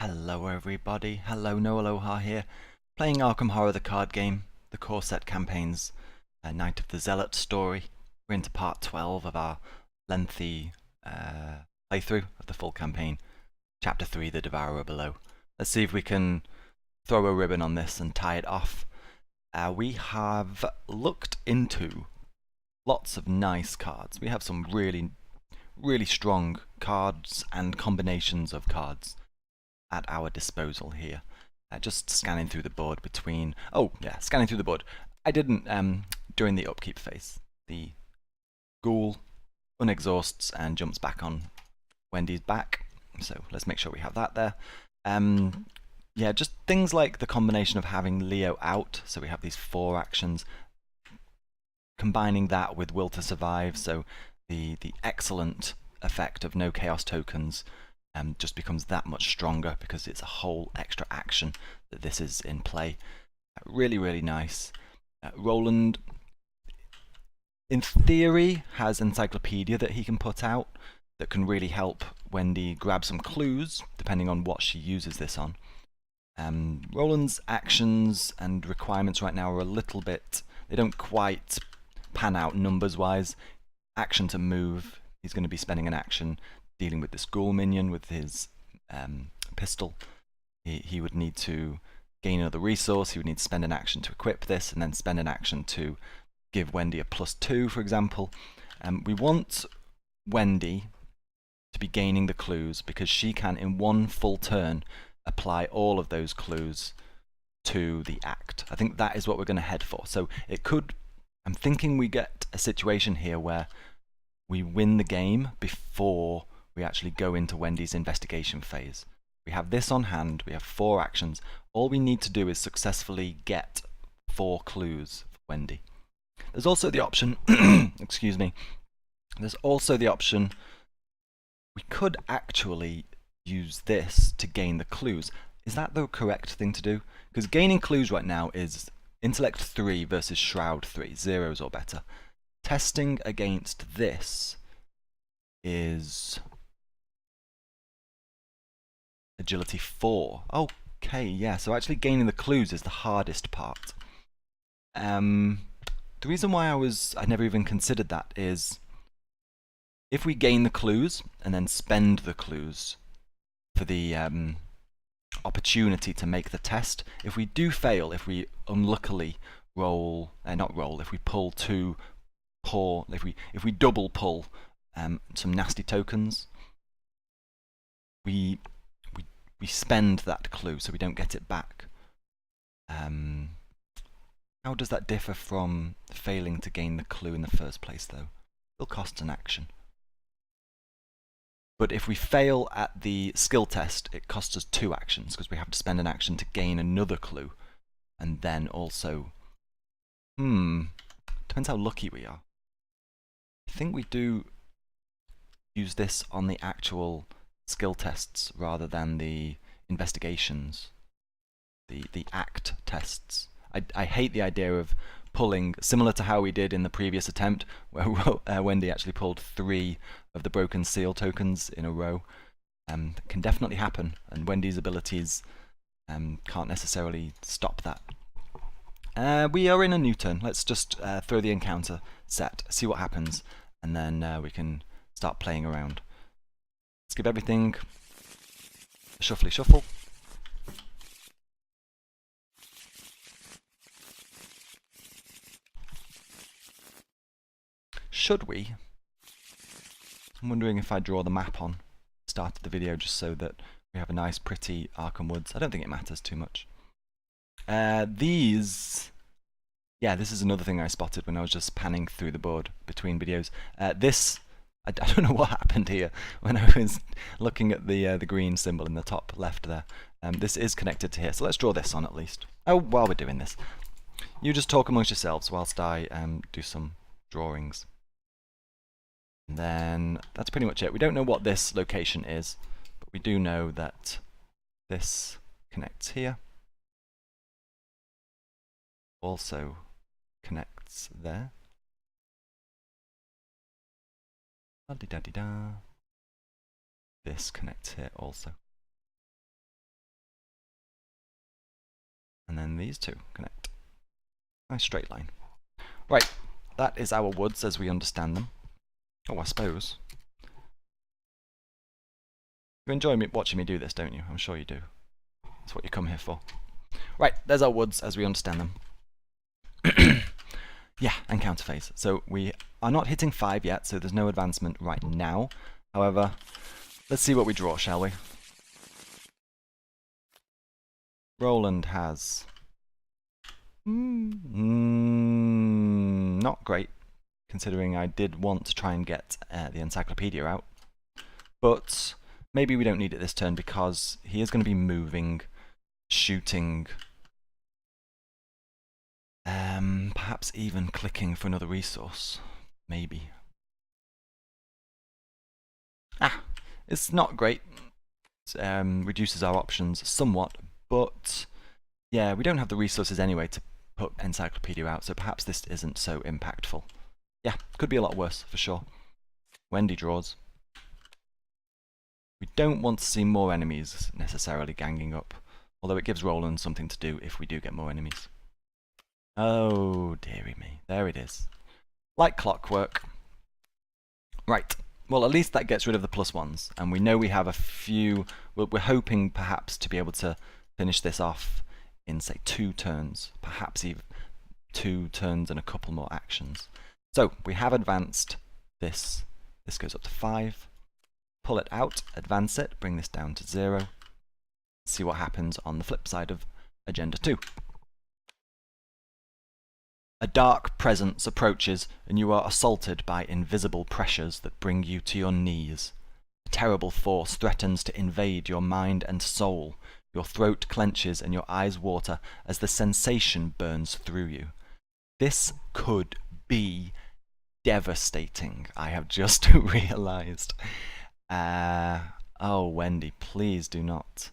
Hello everybody, hello no aloha here, playing Arkham Horror the card game, the core set campaigns, Night of the Zealot story. We're into part 12 of our lengthy playthrough of the full campaign, chapter 3, the Devourer Below. Let's see if we can throw a ribbon on this and tie it off. We have looked into lots of nice cards. We have some really strong cards and combinations of cards at our disposal here. Just scanning through the board between... Oh, yeah, scanning through the board. I didn't, during the upkeep phase. The ghoul unexhausts and jumps back on Wendy's back. So let's make sure we have that there. Yeah, just things like the combination of having Leo out. So we have these 4 actions. Combining that with Will to Survive. So the excellent effect of no chaos tokens just becomes that much stronger because it's a whole extra action that this is in play. Really nice. Roland, in theory, has Encyclopedia that he can put out that can really help Wendy grab some clues, depending on what she uses this on. Roland's actions and requirements right now are a little bit... They don't quite pan out numbers-wise. Action to move, he's going to be spending an action dealing with this ghoul minion with his pistol. He would need to gain another resource, he would need to spend an action to equip this, and then spend an action to give Wendy a +2, for example. We want Wendy to be gaining the clues because she can, in one full turn, apply all of those clues to the act. I think that is what we're going to head for. So it could... I'm thinking we get a situation here where we win the game before we actually go into Wendy's investigation phase. We have this on hand, we have 4 actions. All we need to do is successfully get 4 clues for Wendy. There's also the option, excuse me, there's also the option, we could actually use this to gain the clues. Is that the correct thing to do? Because gaining clues right now is Intellect 3 versus Shroud 3, 0s or better. Testing against this is Agility 4. Okay, yeah, so actually gaining the clues is the hardest part. The reason why I never even considered that is if we gain the clues and then spend the clues for the opportunity to make the test, if we do fail, if we unluckily roll, if we pull 2 poor, if we double pull some nasty tokens, we spend that clue so we don't get it back. How does that differ from failing to gain the clue in the first place, though? It'll cost an action. But if we fail at the skill test, it costs us 2 actions because we have to spend an action to gain another clue. And then also... depends how lucky we are. I think we do use this on the actual skill tests rather than the investigations, the act tests. I hate the idea of pulling, similar to how we did in the previous attempt, where Wendy actually pulled 3 of the broken seal tokens in a row. It can definitely happen, and Wendy's abilities can't necessarily stop that. We are in a new turn. Let's just throw the encounter set, see what happens, and then we can start playing around. Let's give everything a shuffly shuffle. Should we? I'm wondering if I draw the map on start of the video just so that we have a nice pretty Arkham Woods. I don't think it matters too much. Yeah, this is another thing I spotted when I was just panning through the board between videos. I don't know what happened here when I was looking at the green symbol in the top left there. This is connected to here, so let's draw this on at least. Oh, while we're doing this, you just talk amongst yourselves whilst I do some drawings. And then that's pretty much it. We don't know what this location is, but we do know that this connects here. Also connects there. La-di-da-di-da. This connects here also. and then these two connect. Nice straight line. Right, that is our woods as we understand them. Oh, I suppose. You enjoy watching me do this, don't you? I'm sure you do. That's what you come here for. Right, there's our woods as we understand them. Yeah, and counter phase. So we are not hitting 5 yet, so there's no advancement right now. However, let's see what we draw, shall we? Roland has... not great, considering I did want to try and get the encyclopedia out. But maybe we don't need it this turn because he is going to be moving, shooting, perhaps even clicking for another resource. Maybe. It's not great. It reduces our options somewhat, but yeah, we don't have the resources anyway to put encyclopedia out, so perhaps this isn't so impactful. Yeah, could be a lot worse for sure. Wendy draws. We don't want to see more enemies necessarily ganging up, although it gives Roland something to do if we do get more enemies. Oh, dearie me. There it is. Like clockwork. Right. Well, at least that gets rid of the +1s, and we know we have a few... We're hoping perhaps to be able to finish this off in, say, 2 turns. Perhaps even 2 turns and a couple more actions. So, we have advanced this. This goes up to 5. Pull it out, advance it, bring this down to 0. See what happens on the flip side of Agenda 2. A dark presence approaches, and you are assaulted by invisible pressures that bring you to your knees. A terrible force threatens to invade your mind and soul. Your throat clenches and your eyes water as the sensation burns through you. This could be devastating, I have just realised. Oh, Wendy, please do not.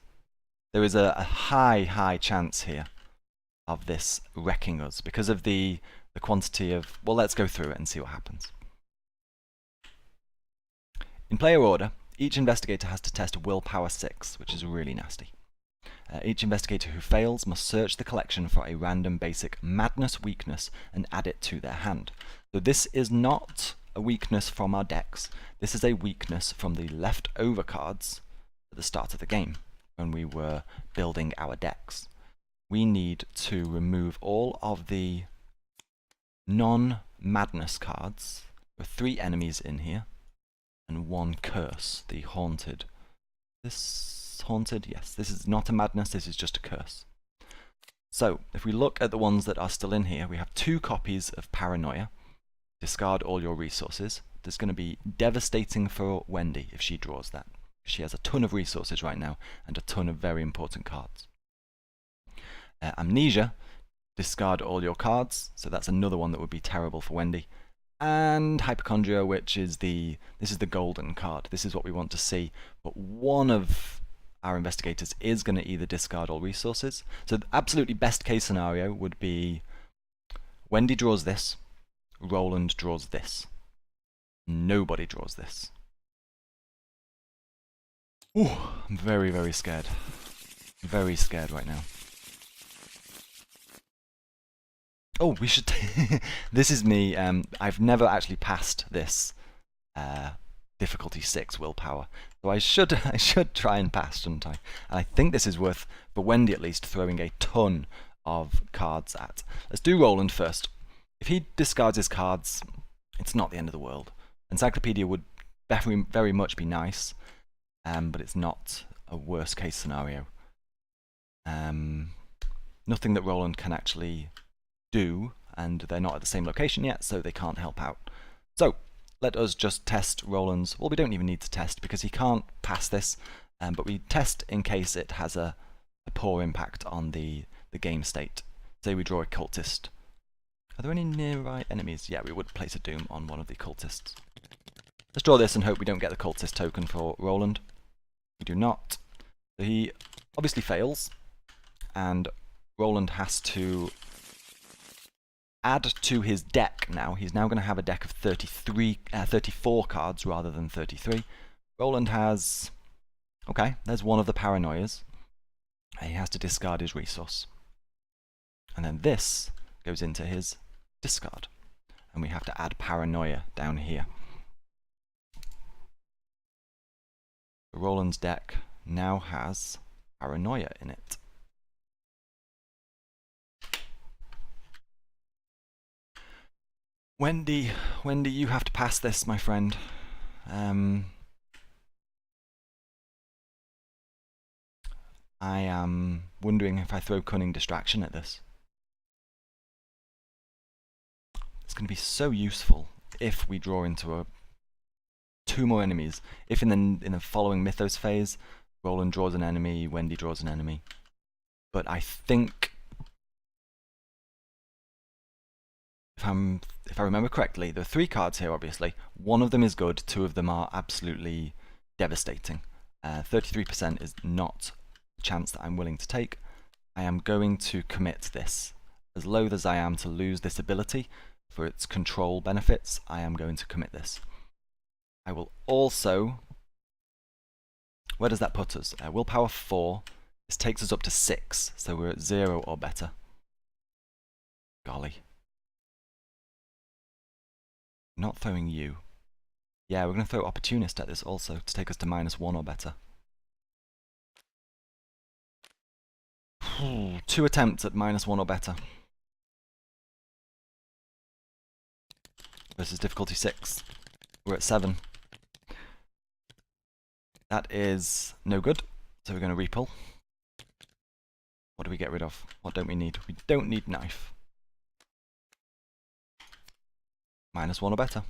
There is a high chance here of this wrecking us because of the quantity of... Well, let's go through it and see what happens. In player order, each investigator has to test willpower 6, which is really nasty. Each investigator who fails must search the collection for a random basic madness weakness and add it to their hand. So this is not a weakness from our decks. This is a weakness from the leftover cards at the start of the game when we were building our decks. We need to remove all of the non-madness cards. There are 3 enemies in here and 1 curse, the haunted. This haunted, yes, this is not a madness, this is just a curse. So, if we look at the ones that are still in here, we have 2 copies of Paranoia. Discard all your resources. There's going to be devastating for Wendy if she draws that. She has a ton of resources right now and a ton of very important cards. Amnesia, discard all your cards, so that's another one that would be terrible for Wendy. And Hypochondria, which is this is the golden card. This is what we want to see, but one of our investigators is going to either discard all resources. So the absolutely best case scenario would be Wendy draws this, Roland draws this. Nobody draws this. Ooh, I'm very scared. Very scared right now. Oh, we should... This is me. I've never actually passed this difficulty 6 willpower. So I should try and pass, shouldn't I? And I think this is worth, for Wendy at least, throwing a ton of cards at. Let's do Roland first. If he discards his cards, it's not the end of the world. Encyclopedia would very much be nice, but it's not a worst case scenario. Nothing that Roland can actually do, and they're not at the same location yet, so they can't help out. So, let us just test Roland's... Well, we don't even need to test, because he can't pass this, but we test in case it has a poor impact on the game state. Say we draw a cultist. Are there any nearby enemies? Yeah, we would place a doom on one of the cultists. Let's draw this and hope we don't get the cultist token for Roland. We do not. So he obviously fails, and Roland has to add to his deck now. He's now going to have a deck of 34 cards rather than 33. Roland has... Okay, there's one of the paranoias. He has to discard his resource. And then this goes into his discard. And we have to add Paranoia down here. Roland's deck now has Paranoia in it. Wendy, you have to pass this, my friend. I am wondering if I throw Cunning Distraction at this. It's going to be so useful if we draw into two more enemies. If in the following Mythos phase, Roland draws an enemy, Wendy draws an enemy. But I think, if I remember correctly, there are 3 cards here, obviously. One of them is good, 2 of them are absolutely devastating. 33% is not a chance that I'm willing to take. I am going to commit this. As loath as I am to lose this ability for its control benefits, I am going to commit this. I will also... Where does that put us? Willpower 4. This takes us up to 6, so we're at 0 or better. Golly. Not throwing you. Yeah, we're going to throw Opportunist at this also, to take us to -1 or better. 2 attempts at -1 or better. Versus difficulty 6. We're at 7. That is no good, so we're going to repull. What do we get rid of? What don't we need? We don't need Knife. -1 or better.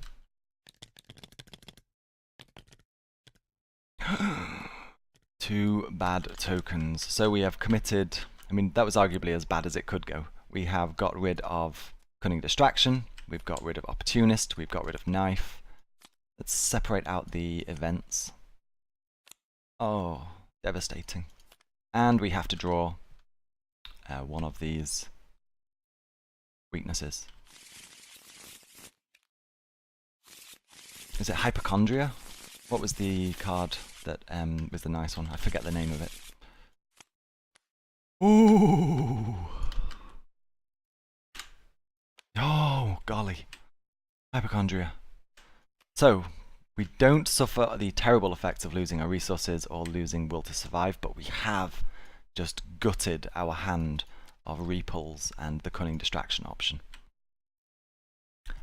Two bad tokens. So we have committed... I mean, that was arguably as bad as it could go. We have got rid of Cunning Distraction. We've got rid of Opportunist. We've got rid of Knife. Let's separate out the events. Oh, devastating. And we have to draw one of these weaknesses. Is it Hypochondria? What was the card that was the nice one? I forget the name of it. Ooh! Oh, golly. Hypochondria. So, we don't suffer the terrible effects of losing our resources or losing will to survive, but we have just gutted our hand of repulls and the Cunning Distraction option.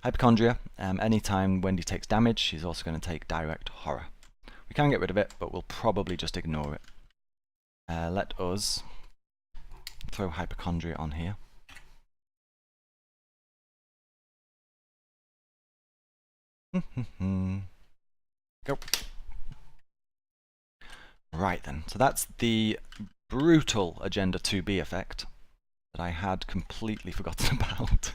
Hypochondria, anytime Wendy takes damage, she's also going to take direct horror. We can get rid of it, but we'll probably just ignore it. Let us throw Hypochondria on here. Go. Right then, so that's the brutal Agenda 2B effect that I had completely forgotten about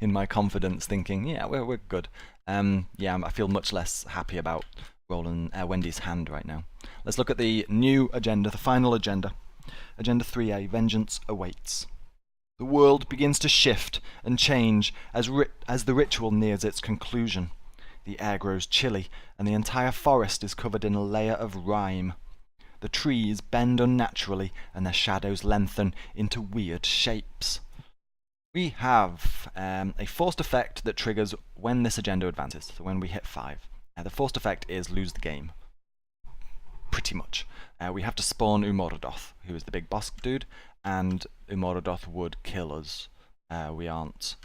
in my confidence, thinking, yeah, we're good. Yeah, I feel much less happy about Wendy's hand right now. Let's look at the new agenda, the final agenda. Agenda 3A, Vengeance Awaits. The world begins to shift and change as the ritual nears its conclusion. The air grows chilly, and the entire forest is covered in a layer of rime. The trees bend unnaturally, and their shadows lengthen into weird shapes. We have a forced effect that triggers when this agenda advances, so when we hit 5. The forced effect is lose the game. Pretty much. We have to spawn Umorodoth, who is the big boss dude, and Umorodoth would kill us. We aren't...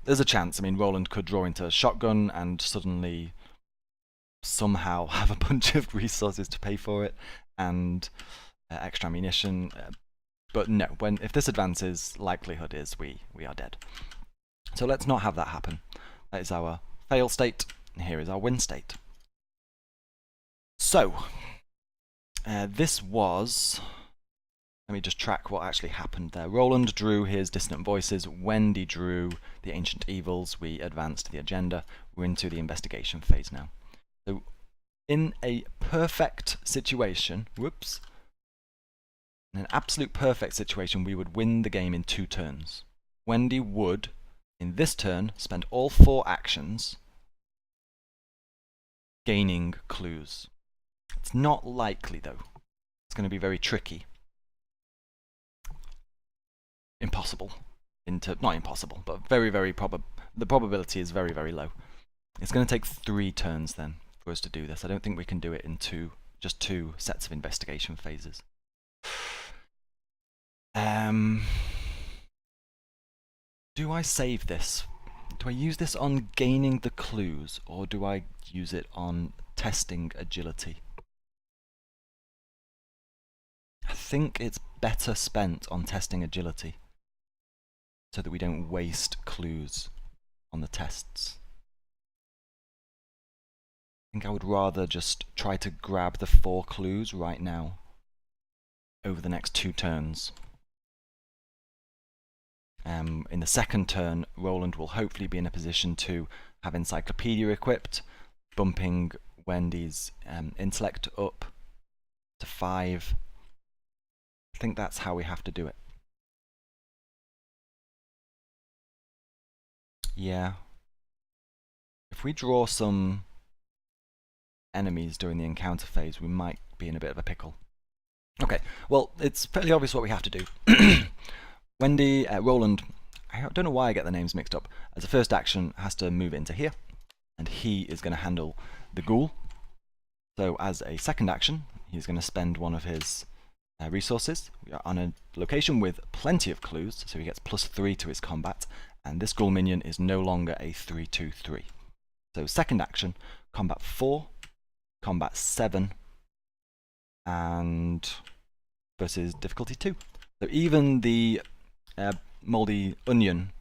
There's a chance. I mean, Roland could draw into a shotgun and suddenly somehow have a bunch of resources to pay for it and extra ammunition. But no, if this advances, likelihood is we are dead. So let's not have that happen. That is our fail state, and here is our win state. So, this was... Let me just track what actually happened there. Roland drew his Dissonant Voices. Wendy drew the Ancient Evils. We advanced the agenda. We're into the investigation phase now. So, in a perfect situation, whoops, in an absolute perfect situation, we would win the game in 2 turns. Wendy would, in this turn, spend all 4 actions gaining clues. It's not likely, though. It's going to be very tricky. impossible. Not impossible, but very, very the probability is very, very low. It's going to take 3 turns then for us to do this. I don't think we can do it in just two sets of investigation phases. Do I save this? Do I use this on gaining the clues, or do I use it on testing agility? I think it's better spent on testing agility, so that we don't waste clues on the tests. I think I would rather just try to grab the 4 clues right now over the next 2 turns. In the second turn, Roland will hopefully be in a position to have Encyclopedia equipped, bumping Wendy's intellect up to 5. I think that's how we have to do it. Yeah. If we draw some enemies during the encounter phase, we might be in a bit of a pickle. Okay, well, it's fairly obvious what we have to do. Roland, I don't know why I get the names mixed up, as a first action has to move into here, and he is going to handle the ghoul. So as a second action, he's going to spend one of his resources. We are on a location with plenty of clues, so he gets +3 to his combat, and this ghoul minion is no longer a 3/2/3. So second action, combat 4, combat 7, and versus difficulty 2. So even the mouldy onion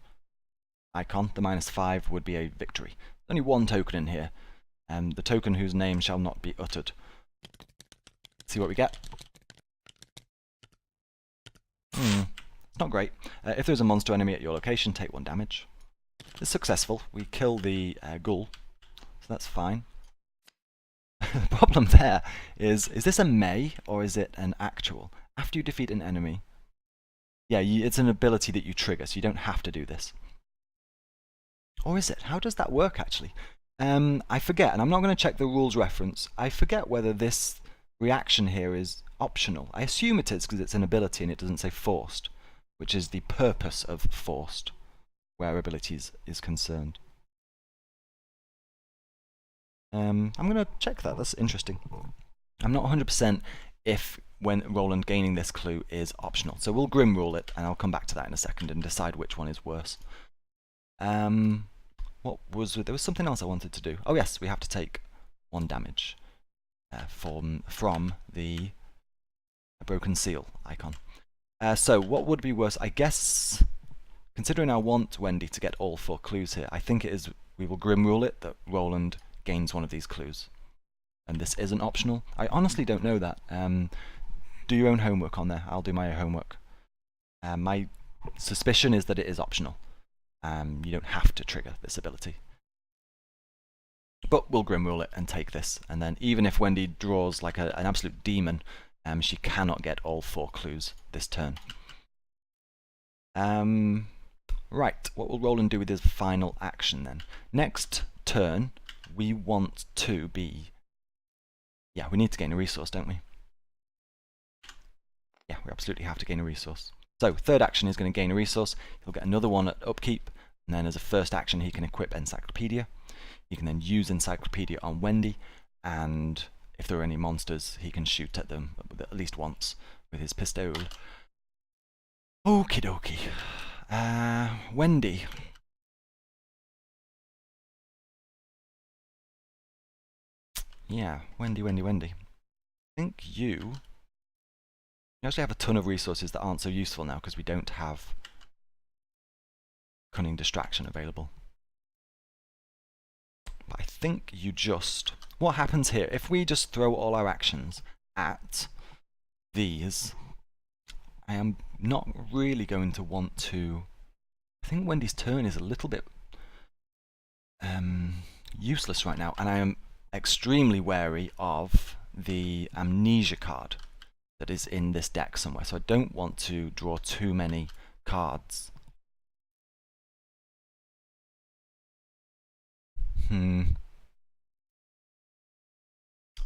icon, the -5, would be a victory. There's only one token in here, the token whose name shall not be uttered. Let's see what we get. It's not great. If there's a monster enemy at your location, take 1 damage. It's successful. We kill the ghoul, so that's fine. The problem there is this a may or is it an actual? After you defeat an enemy, yeah, it's an ability that you trigger, so you don't have to do this. Or is it? How does that work, actually? I forget, and I'm not going to check the rules reference. I forget whether this reaction here is optional. I assume it is because it's an ability and it doesn't say forced, which is the purpose of forced, where abilities is concerned. I'm going to check that. That's interesting. I'm not 100% if when Roland gaining this clue is optional. So we'll grim rule it, and I'll come back to that in a second and decide which one is worse. There was something else I wanted to do. Oh yes, we have to take 1 damage from the broken seal icon. So what would be worse? I guess, considering I want Wendy to get all 4 clues here, I think it is we will grim rule it that Roland gains one of these clues. And this isn't optional. I honestly don't know that. Do your own homework on there. I'll do my homework. My suspicion is that it is optional. You don't have to trigger this ability. But we'll grim rule it and take this. And then even if Wendy draws like an absolute demon, she cannot get all 4 clues this turn. Right, what will Roland do with his final action then? Next turn, we want to be... Yeah, we need to gain a resource, don't we? Yeah, we absolutely have to gain a resource. So, third action is going to gain a resource. He'll get another one at upkeep, and then as a first action he can equip Encyclopedia. He can then use Encyclopedia on Wendy, and if there are any monsters, he can shoot at them at least once with his pistol. Okie dokie. Wendy. Yeah, Wendy. I think you actually have a ton of resources that aren't so useful now because we don't have Cunning Distraction available. But I think you just... What happens here? If we just throw all our actions at these, I am not really going to want to... I think Wendy's turn is a little bit useless right now, and I am extremely wary of the Amnesia card that is in this deck somewhere, so I don't want to draw too many cards.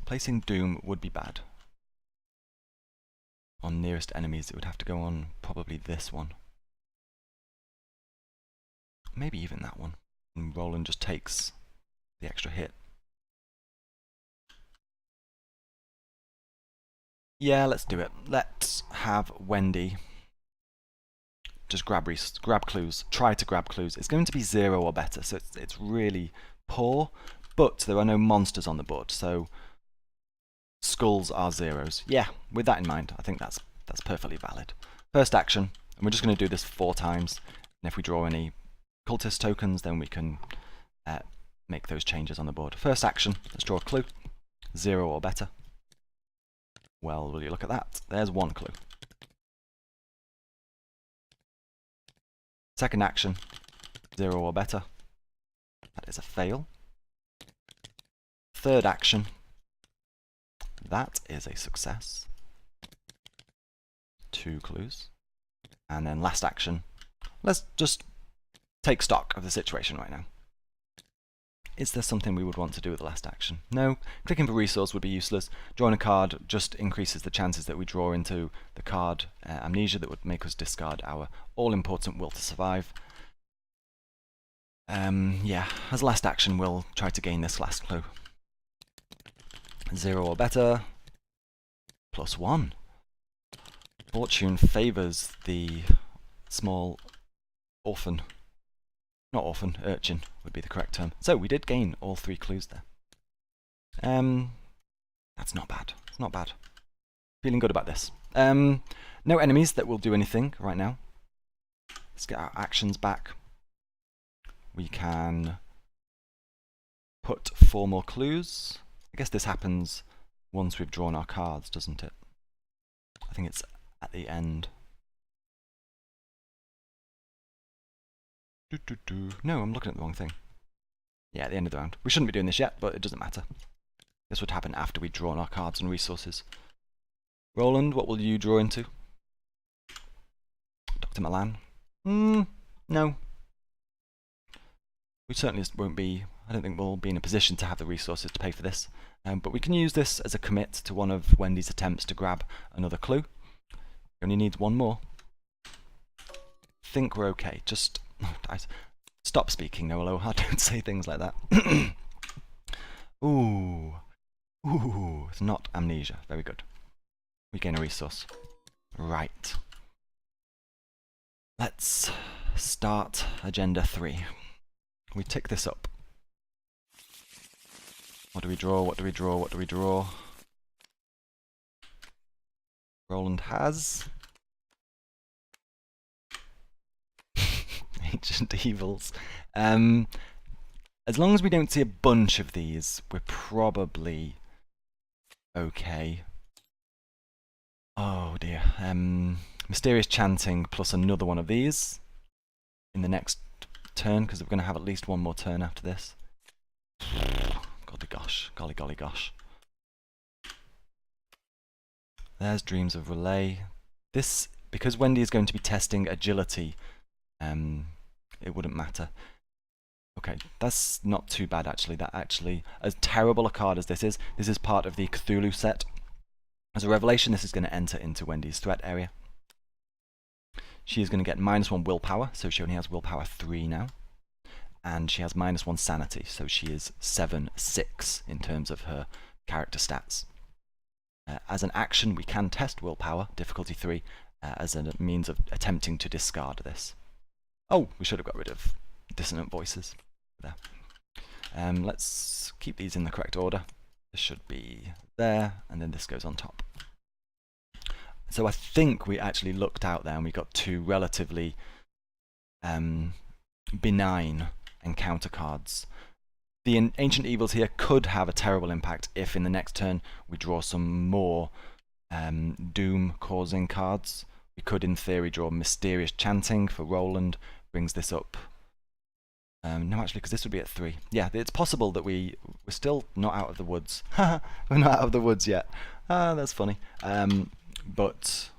Placing Doom would be bad. On nearest enemies, it would have to go on probably this one. maybe even that one. And Roland just takes the extra hit. Yeah, let's do it. Let's have Wendy just grab clues, try to grab clues. It's going to be 0 or better, so it's really poor, but there are no monsters on the board, so skulls are 0s. Yeah, with that in mind, I think that's perfectly valid. First action, and we're just going to do this 4 times, and if we draw any cultist tokens, then we can make those changes on the board. First action, let's draw a clue, 0 or better. Well, will you look at that? There's 1 clue. Second action, 0 or better. That is a fail. Third action, that is a success. 2 clues. And then last action, let's just take stock of the situation right now. Is there something we would want to do with the last action? No. Clicking for resource would be useless. Drawing a card just increases the chances that we draw into the card amnesia that would make us discard our all-important will to survive. Yeah, as last action we'll try to gain this last clue. 0 or better. +1. Fortune favours the small orphan. Not orphan, urchin would be the correct term. So we did gain all 3 clues there. That's not bad. It's not bad. Feeling good about this. No enemies that will do anything right now. Let's get our actions back. We can put 4 more clues. I guess this happens once we've drawn our cards, doesn't it? I think it's at the end. No, I'm looking at the wrong thing. Yeah, at the end of the round. We shouldn't be doing this yet, but it doesn't matter. This would happen after we'd drawn our cards and resources. Roland, what will you draw into? Dr. Milan? No. We certainly won't be, I don't think we'll be in a position to have the resources to pay for this. But we can use this as a commit to one of Wendy's attempts to grab another clue. He only needs 1 more. Think we're okay. Just stop speaking, no aloha. Don't say things like that. Ooh, it's not amnesia. Very good. We gain a resource. Right. Let's start agenda 3. We tick this up. What do we draw? What do we draw? What do we draw? Roland has Ancient Evils. As long as we don't see a bunch of these, we're probably okay. Oh dear. Mysterious Chanting plus another one of these in the next turn, because we're going to have at least 1 more turn after this. Golly gosh. Golly golly gosh. There's Dreams of Relay. This, because Wendy is going to be testing agility, it wouldn't matter. Okay, that's not too bad actually. That actually, as terrible a card as this is part of the Cthulhu set. As a revelation, this is going to enter into Wendy's threat area. She is going to get -1 willpower, so she only has willpower 3 now. And she has -1 sanity, so she is 7/6 in terms of her character stats. As an action, we can test willpower, difficulty 3, as a means of attempting to discard this. Oh, we should have got rid of dissonant voices there. Let's keep these in the correct order. This should be there, and then this goes on top. So I think we actually looked out there and we got 2 relatively benign encounter cards. The Ancient Evils here could have a terrible impact if in the next turn we draw some more doom-causing cards. We could, in theory, draw Mysterious Chanting for Roland, brings this up. No, actually, because this would be at 3. Yeah, it's possible that we're still not out of the woods. We're not out of the woods yet. That's funny. But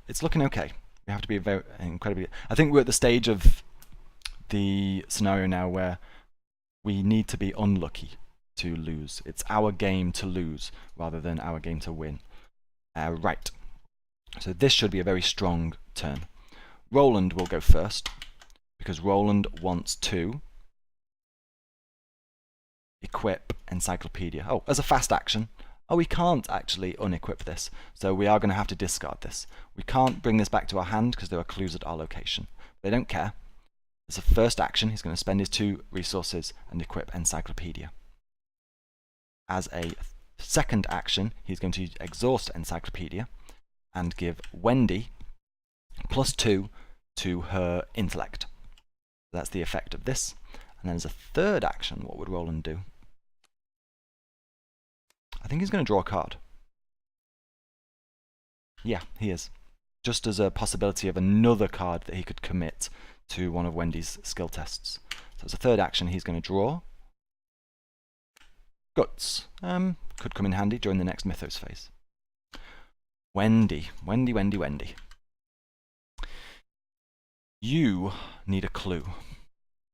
it's looking okay. We have to be very incredibly... I think we're at the stage of the scenario now where we need to be unlucky to lose. It's our game to lose rather than our game to win. Right. So this should be a very strong turn. Roland will go first. because Roland wants to equip Encyclopedia. Oh, as a fast action. Oh, we can't actually unequip this, so we are going to have to discard this. We can't bring this back to our hand because there are clues at our location. They don't care. As a first action, he's going to spend his 2 resources and equip Encyclopedia. As a second action, he's going to exhaust Encyclopedia and give Wendy +2 to her intellect. That's the effect of this. And then as a third action, what would Roland do? I think he's going to draw a card. Yeah, he is. Just as a possibility of another card that he could commit to one of Wendy's skill tests. So as a third action, he's going to draw Guts. Could come in handy during the next Mythos phase. Wendy. You need a clue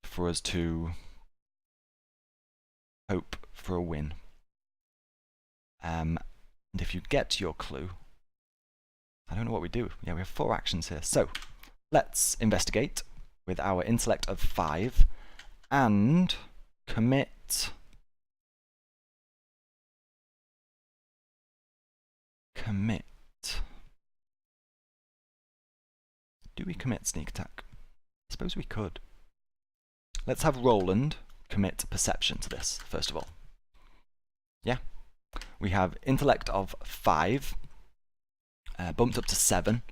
for us to hope for a win. And if you get your clue, I don't know what we do. Yeah, we have 4 actions here. So let's investigate with our intellect of 5 and commit. Do we commit sneak attack? I suppose we could. Let's have Roland commit perception to this, first of all. Yeah. We have intellect of 5, bumped up to 7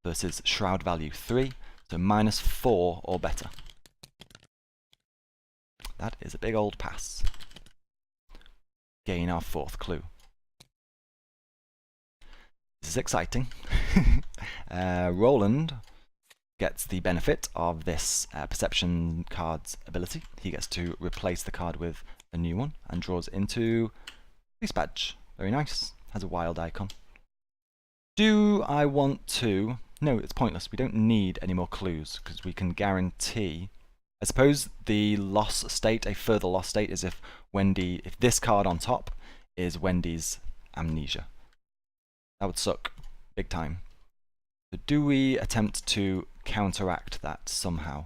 versus shroud value 3, so -4 or better. That is a big old pass. Gain our 4th clue. This is exciting. Roland gets the benefit of this perception card's ability. He gets to replace the card with a new one and draws into Police Badge. Very nice. Has a wild icon. Do I want to... No, it's pointless. We don't need any more clues because we can guarantee... I suppose the loss state, a further loss state, is if this card on top is Wendy's amnesia. That would suck. Big time. So do we attempt to counteract that somehow?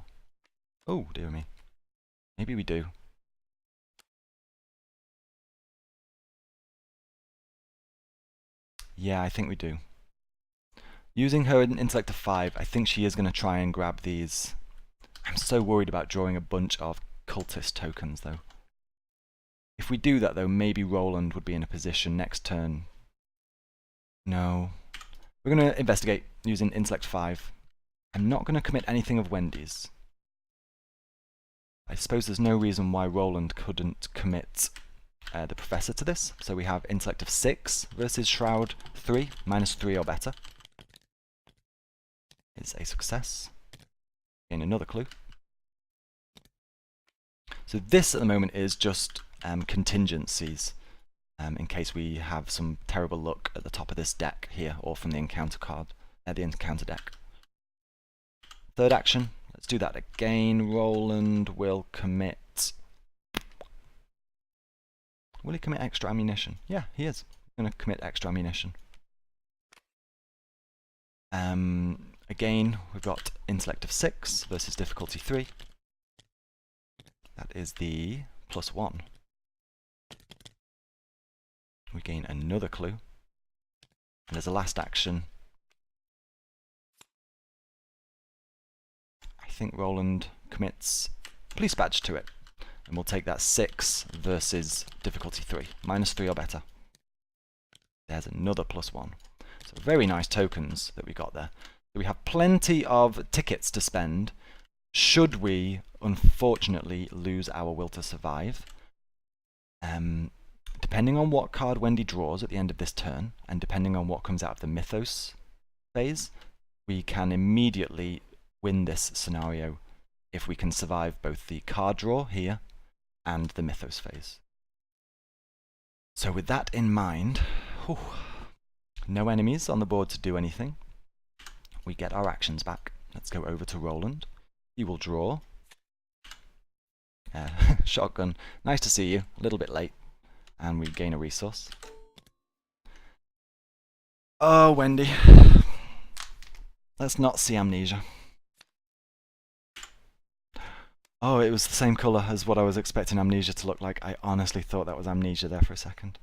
Oh, dear me. Maybe we do. Yeah, I think we do. Using her intellect of 5, I think she is going to try and grab these. I'm so worried about drawing a bunch of cultist tokens, though. If we do that, though, maybe Roland would be in a position next turn. No. We're going to investigate using intellect 5. I'm not going to commit anything of Wendy's. I suppose there's no reason why Roland couldn't commit the Professor to this. So we have intellect of 6 versus shroud 3, -3 or better. It's a success. Gain another clue. So this at the moment is just contingencies in case we have some terrible luck at the top of this deck here or from the encounter card, the encounter deck. Third action, let's do that again. Roland will commit. Will he commit extra ammunition? Yeah, he is. He's going to commit extra ammunition. Again, we've got intellect of 6 versus difficulty 3. That is the +1. We gain another clue. And as a last action, I think Roland commits Police Badge to it. And we'll take that 6 versus difficulty 3. -3 or better. There's another +1. So very nice tokens that we got there. So we have plenty of tickets to spend should we unfortunately lose our will to survive. Depending on what card Wendy draws at the end of this turn, and depending on what comes out of the Mythos phase, we can immediately win this scenario if we can survive both the card draw here and the Mythos phase. So with that in mind, no enemies on the board to do anything. We get our actions back. Let's go over to Roland. He will draw. Shotgun. Nice to see you. A little bit late. And we gain a resource. Oh, Wendy. Let's not see amnesia. Oh, it was the same colour as what I was expecting Amnesia to look like. I honestly thought that was Amnesia there for a second.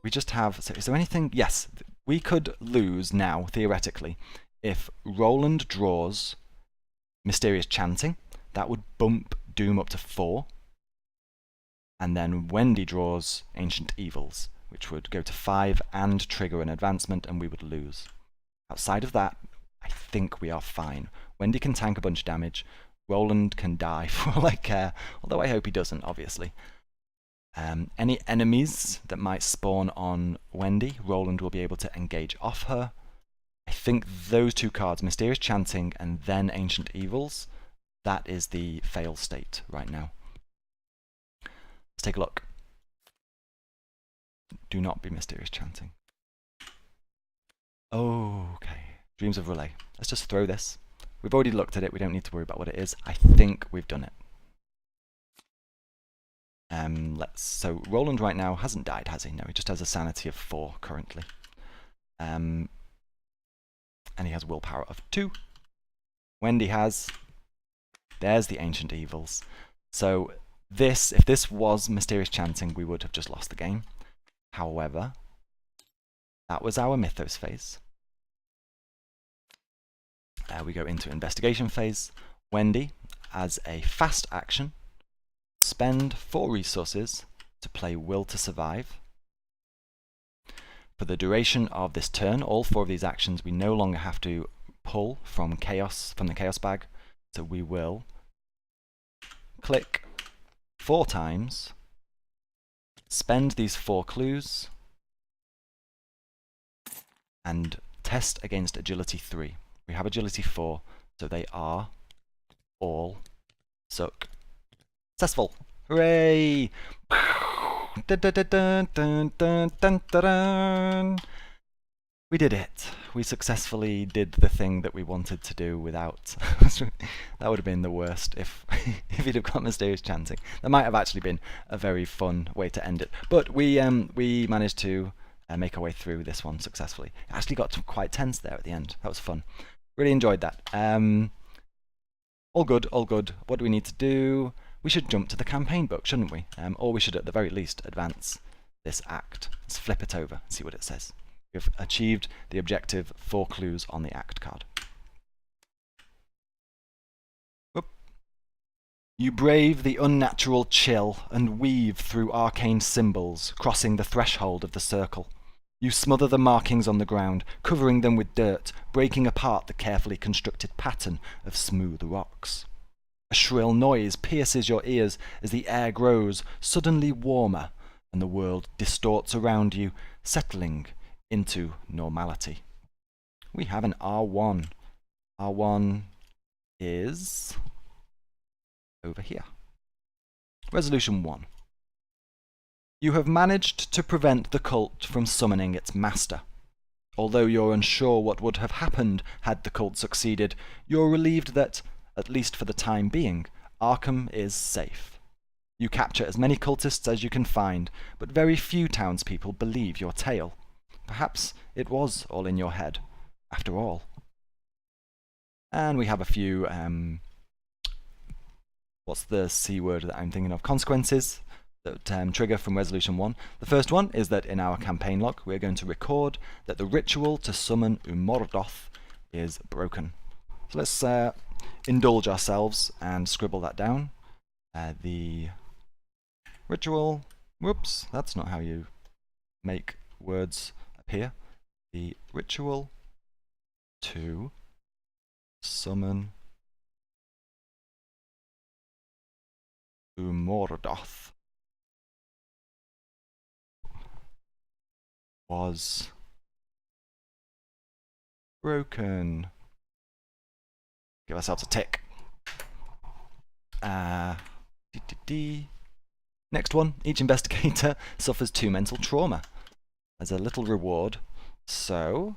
We just have... So is there anything... Yes, we could lose now, theoretically, if Roland draws Mysterious Chanting. That would bump Doom up to 4. And then Wendy draws Ancient Evils, which would go to 5 and trigger an advancement, and we would lose. Outside of that, I think we are fine. Wendy can tank a bunch of damage. Roland can die for all I care, although I hope he doesn't, obviously. Any enemies that might spawn on Wendy, Roland will be able to engage off her. I think those two cards, Mysterious Chanting and then Ancient Evils, that is the fail state right now. Let's take a look. Do not be Mysterious Chanting. Okay. Dreams of Relay. Let's just throw this. We've already looked at it. We don't need to worry about what it is. I think we've done it. So Roland right now hasn't died, has he? No, he just has a sanity of 4 currently. And he has willpower of 2. Wendy has... There's the Ancient Evils. So this, if this was Mysterious Chanting, we would have just lost the game. However, that was our Mythos phase. We go into Investigation phase. Wendy, as a fast action, spend 4 resources to play Will to Survive. For the duration of this turn, all 4 of these actions we no longer have to pull from the Chaos bag. So we will click 4 times, spend these 4 clues, and test against Agility 3. We have Agility 4, so they are all successful. Hooray! We did it. We successfully did the thing that we wanted to do without... That would have been the worst if he'd have got Mysterious Chanting. That might have actually been a very fun way to end it. But we managed to make our way through this one successfully. It actually got quite tense there at the end. That was fun. Really enjoyed that. All good, all good. What do we need to do? We should jump to the campaign book, shouldn't we? Or we should at the very least advance this act. Let's flip it over and see what it says. We've achieved the objective 4 clues on the act card. Whoop. You brave the unnatural chill and weave through arcane symbols, crossing the threshold of the circle. You smother the markings on the ground, covering them with dirt, breaking apart the carefully constructed pattern of smooth rocks. A shrill noise pierces your ears as the air grows suddenly warmer and the world distorts around you, settling into normality. We have an R1. R1 is over here. Resolution 1. You have managed to prevent the cult from summoning its master. Although you're unsure what would have happened had the cult succeeded, you're relieved that, at least for the time being, Arkham is safe. You capture as many cultists as you can find, but very few townspeople believe your tale. Perhaps it was all in your head, after all. And we have a few, what's the C word that I'm thinking of? Consequences that trigger from Resolution 1. The first one is that in our campaign log, we're going to record that the ritual to summon Umordoth is broken. So let's indulge ourselves and scribble that down. The ritual, whoops, that's not how you make words appear. The ritual to summon Umordoth was broken. Give ourselves a tick. Next one, each investigator suffers 2 mental trauma as a little reward. So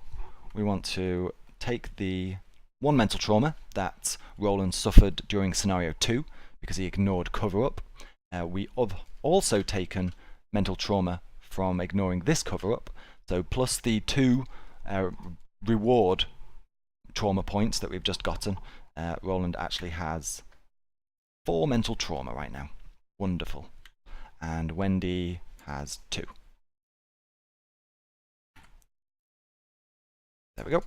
we want to take the 1 mental trauma that Roland suffered during scenario 2 because he ignored cover-up. We have also taken mental trauma from ignoring this cover-up, so plus the 2 reward trauma points that we've just gotten, Roland actually has 4 mental trauma right now. Wonderful. And Wendy has 2. There we go.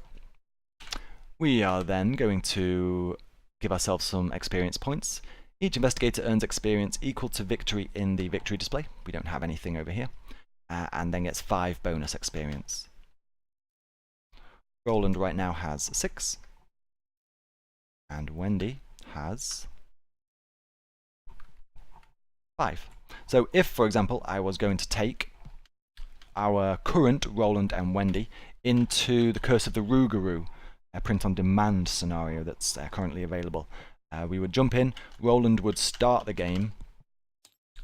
We are then going to give ourselves some experience points. Each investigator earns experience equal to victory in the victory display. We don't have anything over here. And then gets 5 bonus experience. Roland right now has 6. And Wendy has 5. So if, for example, I was going to take our current Roland and Wendy into the Curse of the Rougarou print-on-demand scenario that's currently available, we would jump in, Roland would start the game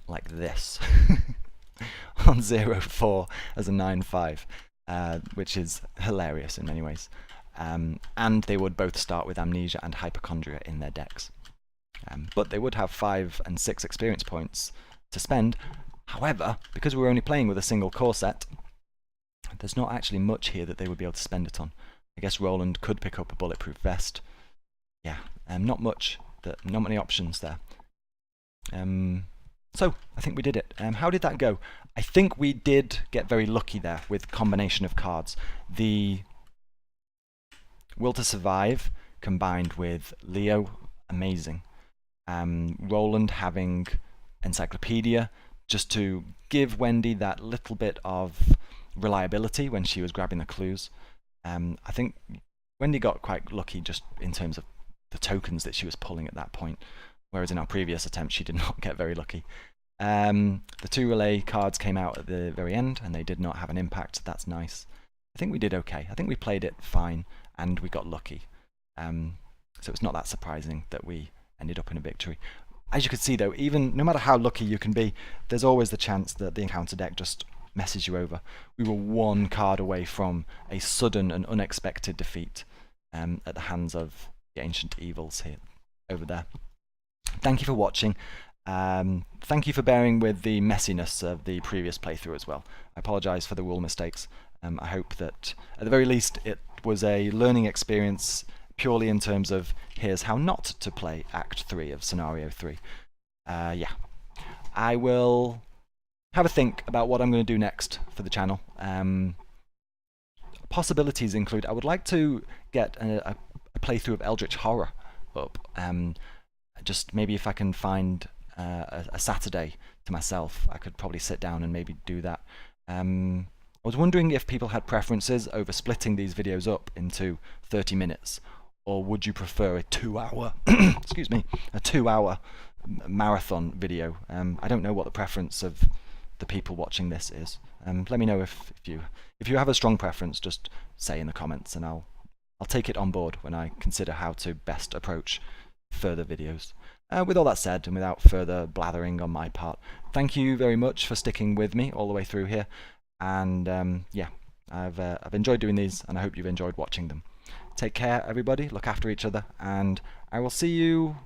like this, on 0-4 as a 9-5, which is hilarious in many ways. And they would both start with Amnesia and Hypochondria in their decks. But they would have 5 and 6 experience points to spend. However, because we're only playing with a single core set, there's not actually much here that they would be able to spend it on. I guess Roland could pick up a bulletproof vest. Yeah, not much, not many options there. So, I think we did it. How did that go? I think we did get very lucky there with combination of cards. The Will to Survive combined with Leo, amazing. Roland having Encyclopedia, just to give Wendy that little bit of reliability when she was grabbing the clues. I think Wendy got quite lucky just in terms of the tokens that she was pulling at that point, whereas in our previous attempt she did not get very lucky. The 2 relay cards came out at the very end and they did not have an impact. That's nice. I think we did okay. I think we played it fine and we got lucky. So it's not that surprising that we ended up in a victory. As you can see though, even no matter how lucky you can be, there's always the chance that the encounter deck just messes you over. We were 1 card away from a sudden and unexpected defeat at the hands of the Ancient Evils here, over there. Thank you for watching. Thank you for bearing with the messiness of the previous playthrough as well. I apologise for the rule mistakes. I hope that at the very least it was a learning experience purely in terms of here's how not to play Act 3 of Scenario 3. Yeah. I will have a think about what I'm going to do next for the channel. Possibilities include, I would like to get a playthrough of Eldritch Horror up. Just maybe if I can find a Saturday to myself, I could probably sit down and maybe do that. I was wondering if people had preferences over splitting these videos up into 30 minutes, or would you prefer a 2-hour, excuse me, a 2-hour marathon video? I don't know what the preference of the people watching this is. Let me know if you have a strong preference. Just say in the comments, and I'll take it on board when I consider how to best approach further videos. With all that said, and without further blathering on my part, thank you very much for sticking with me all the way through here. And yeah, I've enjoyed doing these, and I hope you've enjoyed watching them. Take care, everybody. Look after each other, and I will see you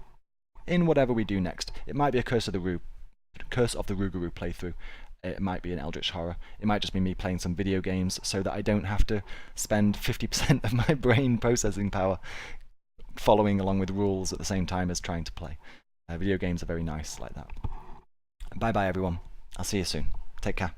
in whatever we do next. It might be a Curse of the Rougarou playthrough. It might be an Eldritch Horror. It might just be me playing some video games so that I don't have to spend 50% of my brain processing power following along with rules at the same time as trying to play. Video games are very nice like that. Bye bye everyone. I'll see you soon. Take care.